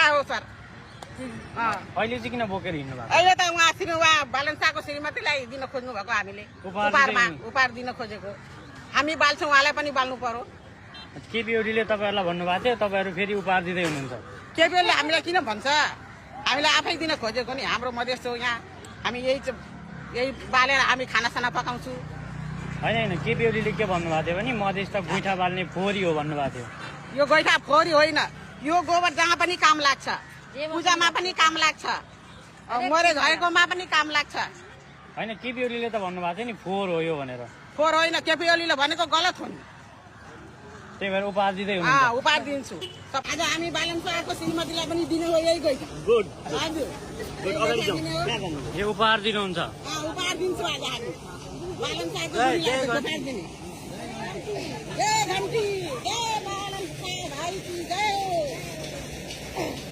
हो सर। अहिले चाहिँ किन बोकेर हिँड्नु भएको? अहिले त उहाँ बालन शाहको श्रीमतीलाई दिन खोज्नु भएको हामीले उपहार दिन खोजेको। हामी बाल्छौँ, उहाँलाई पनि बाल्नु पर्यो। केपी ओलीले तपाईँहरूलाई भन्नुभएको थियो तपाईँहरू फेरि उपहार दिँदै हुनुहुन्छ। केपी ओलीले हामीलाई किन भन्छ? हामीलाई आफै दिन खोजेको नि। हाम्रो मधेस हो यहाँ, हामी यही बालेर हामी खानासाना पकाउँछु। होइन केपी ओलीले के भन्नुभएको थियो भने मधेस त गोइठा बाल्ने फोहोरी हो भन्नुभएको थियो। यो गोइठा फोहोरी होइन, यो गोबर जहाँ पनि काम लाग्छ, पूजामा पनि काम लाग्छ, मरे झरेकोमा पनि काम लाग्छ। होइन केपी ओलीले त भन्नुभएको थियो नि फोहोर हो यो भनेर। फोहोर होइन, केपी ओलीले भनेको गलत हो नि। त्यही भएर उपहार दिँदै हुनुहुन्छ। उपहार दिन्छु। आज हामी बालन शाहको श्रीमतीलाई पनि दिने हो यही गोइठा। गुड। हजुर, यो उपहार दिनुहुन्छ? उपहार दिन्छु आज हामी बालन शाहको श्रीमतीलाई उपहार दिने। जय घन्टी, जय बालन शाह भाइ की जय।